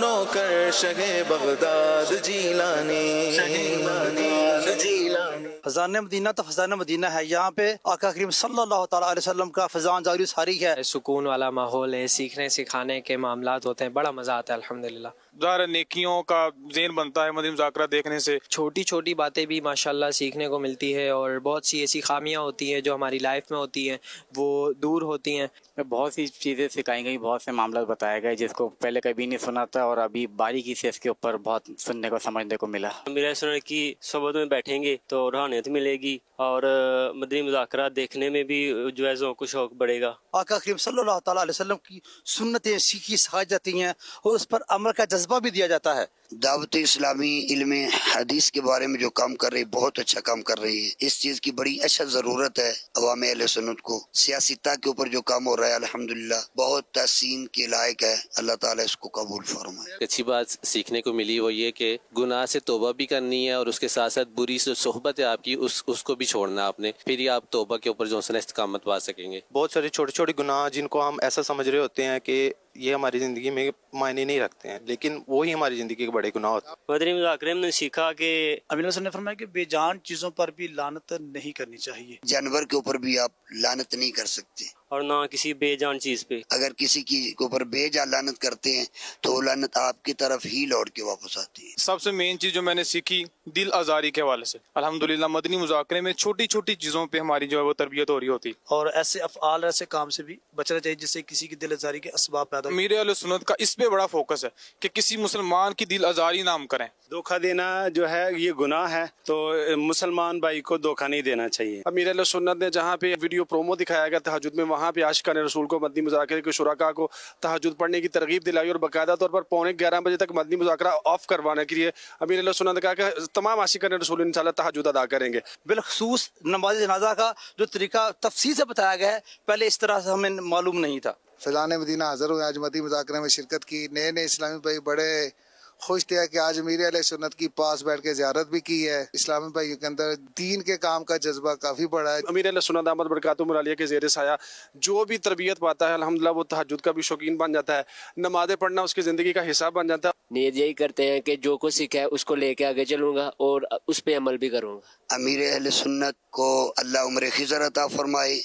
نوکر شہ بغداد جیلانی، فضان مدینہ تو فضان مدینہ ہے، یہاں پہ آقا کریم صلی اللہ تعالیٰ علیہ وسلم کا فضان جاری ساری ہے، سکون والا ماحول ہے، سیکھنے سکھانے کے معاملات ہوتے ہیں، بڑا مزہ آتا ہے الحمدللہ۔ ظاہر نیکیوں کا ذہن بنتا ہے مدنی مذاکرہ دیکھنے سے، چھوٹی چھوٹی باتیں بھی ماشاءاللہ سیکھنے کو ملتی ہے، اور بہت سی ایسی خامیاں ہوتی ہیں جو ہماری لائف میں ہوتی ہیں وہ دور ہوتی ہیں۔ بہت سی چیزیں سکھائی گئی، بہت سے معاملات بتائے گئے جس کو پہلے کبھی نہیں سنا تھا، اور ابھی باریکی سے اس کے اوپر بہت سننے کو سمجھنے کو ملا۔ میرا سننے کی صحبت میں بیٹھیں گے تو روحانیت ملے گی، اور مدنی مذاکرہ دیکھنے میں بھی جو ہے ذوق و شوق بڑھے گا۔ آقا کریم صلی اللہ تعالیٰ علیہ وسلم کی سنتیں سیکھی سکھائی جاتی ہیں اور اس پر عمل کا جذبہ بھی دیا جاتا ہے۔ دعوت اسلامی علم حدیث کے بارے میں جو کام کر رہی، بہت اچھا کام کر رہی ہے، اس چیز کی بڑی اچھا ضرورت ہے عوام اہل سنت کو۔ سیاستہ کے اوپر جو کام ہو رہا ہے الحمدللہ بہت تحسین کے لائق ہے، اللہ تعالیٰ اس کو قبول فرمائے۔ اچھی بات سیکھنے کو ملی وہ یہ کہ گناہ سے توبہ بھی کرنی ہے، اور اس کے ساتھ ساتھ بری سے صحبت ہے آپ کی اس کو بھی چھوڑنا ہے آپ نے، پھر ہی آپ توبہ کے اوپر جو ہے استقامت پا سکیں گے۔ بہت سارے چھوٹے چھوٹے گناہ جن کو ہم ایسا سمجھ رہے ہوتے ہیں کہ یہ ہماری زندگی میں معنی نہیں رکھتے ہیں، لیکن وہی ہماری زندگی کے بڑے گناہ ہوتے ہیں۔ مدنی مذاکرے میں نے سیکھا کہ امین حسن نے فرمایا کہ بے جان چیزوں پر بھی لعنت نہیں کرنی چاہیے، جانور کے اوپر بھی آپ لعنت نہیں کر سکتے، اور نہ کسی بے جان چیز پہ۔ اگر کسی کی کے اوپر بے جان لعنت کرتے ہیں تو وہ لعنت آپ کی طرف ہی لوٹ کے واپس آتی ہے۔ سب سے مین چیز جو میں نے سیکھی دل آزاری کے حوالے سے، الحمدللہ مدنی مذاکرے میں چھوٹی چھوٹی چیزوں پہ ہماری جو ہے وہ تربیت ہو رہی ہوتی۔ اور ایسے افعال ایسے کام سے بھی بچنا چاہیے جس سے کسی کی دل آزاری کے اسباب پیدا ہو۔ میرے اہل سنت کا اس پہ بڑا فوکس ہے کہ کسی مسلمان کی دل آزاری نہ ہم کریں۔ دھوکہ دینا جو ہے یہ گناہ ہے، تو مسلمان بھائی کو دھوکہ نہیں دینا چاہیے۔ امیر اہل سنت نے جہاں پہ ویڈیو پرومو دکھایا گیا تہجد میں، وہاں پہ عاشقان رسول کو مدنی مذاکرے کے شرکاء کو تہجد پڑھنے کی ترغیب دلائی، اور باقاعدہ طور پر 11:15 تک مدنی مذاکرہ آف کروانے کے لیے امیر اہل سنت نے کہا کہ تمام عاشقان رسول انشاءاللہ تہجد ادا کریں گے۔ بالخصوص نماز جنازہ کا جو طریقہ تفصیل سے بتایا گیا ہے، پہلے اس طرح سے ہمیں معلوم نہیں تھا۔ فضان مدینہ حاضر ہوئے، آج مدنی مذاکرے میں شرکت کی، نئے نئے اسلامی بھائی بڑے خوش تھے کہ آج امیر اہل سنت کی پاس بیٹھ کے زیارت بھی کی ہے۔ اسلامی بھائی کے اندر دین کے کام کا جذبہ کافی بڑا ہے۔ امیر اہل سنت احمد برکاتہ عالیہ کے زیر سایہ جو بھی تربیت پاتا ہے الحمدللہ وہ تہجد کا بھی شوقین بن جاتا ہے، نمازیں پڑھنا اس کی زندگی کا حصہ بن جاتا ہے۔ نیت یہی کرتے ہیں کہ جو کچھ سیکھا ہے اس کو لے کے آگے چلوں گا اور اس پہ عمل بھی کروں گا۔ امیر اہل سنت کو اللہ عمر خضر عطا فرمائے۔